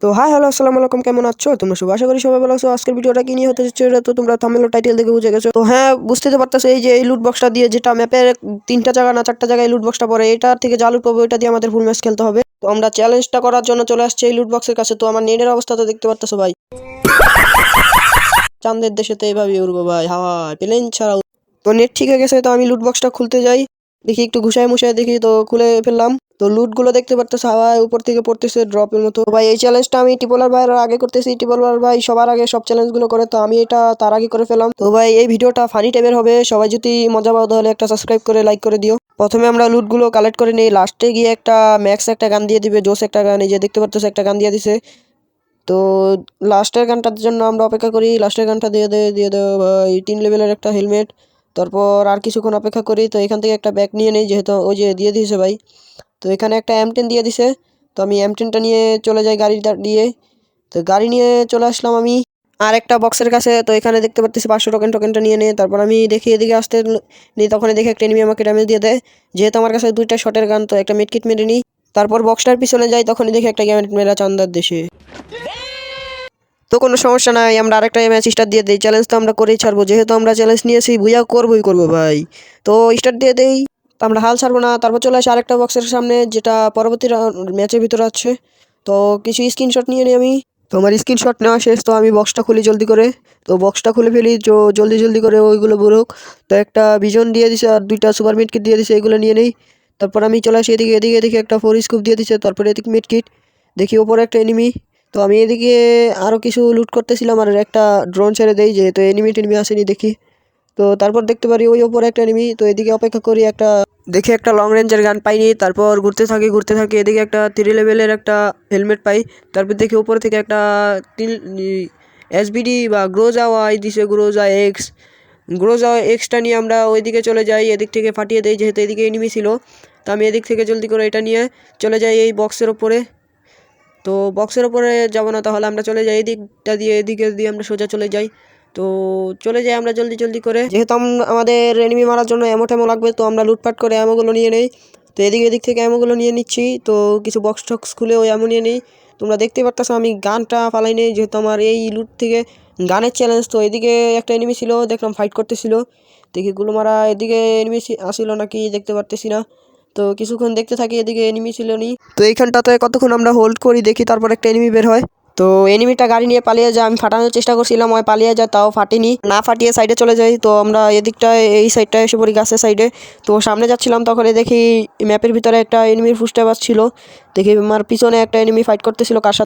তো hi hello আসসালামু আলাইকুম, কেমন আছো তোমরা? সবাই আশা করি সবাই ভালো আছো। আজকের ভিডিওটা কি নিয়ে হতে যাচ্ছে এটা তো তোমরা থাম্বনেল টাইটেল দেখে বুঝে গেছো। তো হ্যাঁ, বুঝতে তো পারতেছো, এই যে এই লুট বক্সটা দিয়ে, যেটা ম্যাপের 3টা জায়গা না 4টা জায়গায় লুট বক্সটা পড়ে, এটার থেকে যা লুট পাবো এটা দিয়ে আমাদের ফুল ম্যাচ খেলতে হবে। তো আমরা চ্যালেঞ্জটা করার জন্য চলে আসছি এই লুট বক্সের কাছে। তো আমার নেটের অবস্থা তো দেখতে পারতেছো ভাই, চাঁদের দেশে তো এইভাবেই উড়বো ভাই, হাওয়া প্লেন ছাড়া। তো নেট ঠিক হয়ে গেছে, তো আমি লুট বক্সটা খুলতে যাই, দেখি একটু ঘুষায় মুছায় দেখি, তো খুলে ফেললাম। তো লুট গুলো দেখতে পারতেছে হাওয়ায় উপর থেকে পড়তেছে ড্রপের মতো। ভাই এই চ্যালেঞ্জটা আমি টিপোলার ভাইয়ের আগে করতেছি। টিপোলার ভাই সবার আগে সব চ্যালেঞ্জ গুলো করে, তো আমি এটা তার আগে করে ফেললাম। তো ভাই এই ভিডিওটা ফানি টাইপের হবে, সবাই যদি মজা পাও তাহলে একটা সাবস্ক্রাইব করে লাইক করে দিও। প্রথমে আমরা লুট গুলো কালেক্ট করে নিই, লাস্টে গিয়ে একটা ম্যাক্স একটা গান দিয়ে দিবে, জোস একটা গান, এই যে দেখতে পারতেছে একটা গান দিয়ে দিছে। তো লাস্টের গানটার জন্য আমরা অপেক্ষা করি, লাস্টের গানটা দিয়ে দেবো ভাই 3 লেভেলের একটা হেলমেট। তারপর আর কিছুক্ষণ অপেক্ষা করি, তো এখান থেকে একটা ব্যাগ নিয়ে নেই, যেহেতু ওই যে দিয়ে দিয়েছে ভাই। তো এখানে একটা M10 দিয়ে দিছে, তো আমি M10টা নিয়ে চলে যাই গাড়িটা দিয়ে। তো গাড়ি নিয়ে চলে আসলাম আমি আর একটা বক্সের কাছে। তো এখানে দেখতে পাচ্ছি 500 টোকেনটা নিয়ে নিয়ে তারপর আমি দেখি এদিকে আসতে নিই, তখন দেখি একটা এনিমি আমাকে ড্যামেজ দিয়ে দেয়। যেহেতু আমার কাছে 2টা শটের গান, তো একটা মেডকিট মেরে নিই। তারপর বক্সটার পিছনে যাই, তখন দেখি একটা গ্রেনেড মেরা চান্দার দেশে। তো কোনো সমস্যা নাই, আমরা আরেকটা ম্যাচ স্টার্ট দিয়ে দিই। চ্যালেঞ্জ তো আমরা করেই ছাড়বো, যেহেতু আমরা চ্যালেঞ্জ নিয়েছি বুঝা করবো ভাই। তো স্টার্ট দিয়ে দেই, তো আমরা হাল ছাড়বো না। তারপর চলে আসি আরেকটা বক্সের সামনে, যেটা পরবর্তী ম্যাচের ভিতরে আছে। তো কিছু স্ক্রিনশট নিয়ে নিই আমি। তো আমার স্ক্রিনশট নেওয়া শেষ, তো আমি বক্সটা খুলি জলদি করে। তো বক্সটা খুলে ফেলি জলদি করে ওইগুলো বুড়ুক। তো একটা ভিজন দিয়ে দিছে আর 2টা সুপার মিড কিট দিয়ে দিছে, এগুলো নিয়ে নেই। তারপর আমি চলে আসি এদিকে দেখি একটা 4 স্কুপ দিয়ে দিছে, তারপরে এদিকে মিড কিট, দেখি ওপরে একটা এনিমি। তো আমি এদিকে আরও কিছু লুট করতেছিলাম আর একটা ড্রোন ছেড়ে দেই, যেহেতু এনিমি আসেনি দেখি। তো তারপর দেখতে পারি ওই ওপরে একটা এনিমি, তো এদিকে অপেক্ষা করি, দেখি একটা লং রেঞ্জের গান পাইনি। তারপর ঘুরতে থাকি এদিকে একটা 3 লেভেলের একটা হেলমেট পাই। তারপর দেখি উপর থেকে একটা SBD বা গ্রোজা ওয়াই দিছে, গ্রোজা এক্সটা নিয়ে আমরা ওইদিকে চলে যাই, এদিক থেকে ফাটিয়ে দেই, যেহেতু এদিকে এনিমি ছিল। তো আমি এদিক থেকে জলদি করে এটা নিয়ে চলে যাই এই বক্সের ওপরে। তো বক্সের ওপরে যাব না, তাহলে আমরা চলে যাই এদিকটা দিয়ে, এদিকে দিয়ে আমরা সোজা চলে যাই। তো চলে যাই আমরা জলদি করে, যেহেতু আমাদের এনিমি মারার জন্য অ্যামো লাগবে, তো আমরা লুটপাট করে অ্যামোগুলো নিয়ে নেই। তো এদিক থেকে অ্যামোগুলো নিয়ে নিচ্ছি, তো কিছু বক্স টক্স খুলে ওই অ্যামো নিয়ে নিই। তোমরা দেখতে পারতেছো আমি গানটা ফালাই নেই, যেহেতু আমার এই লুট থেকে গানের চ্যালেঞ্জ। তো এদিকে একটা এনিমি ছিল, দেখলাম ফাইট করতেছিল, দেখি গুলো মারা। এদিকে এনিমি আসিল নাকি দেখতে পারতেছি না। তো কিছুক্ষণ দেখতে থাকি, এদিকে এনিমি ছিল নি। তো এইখানটাতে কতক্ষণ আমরা হোল্ড করি দেখি, তারপর একটা এনিমি বের হয়। তো এনিমিটা গাড়ি নিয়ে পালিয়ে যায়, আমি ফাটানোর চেষ্টা করছিলাম, ওই পালিয়ে যায়, তাও ফাটিনি, না ফাটিয়ে সাইডে চলে যাই। তো আমরা এদিকটায় এই সাইডটায় এসে পড়ি, গাছের সাইডে। তো সামনে যাচ্ছিলাম, তখন দেখি ম্যাপের ভিতরে একটা এনিমির ফুটস্টেপ ছিল, দেখি আমার পিছনে একটা এনিমি ফাইট করতেছিল, কার সাথে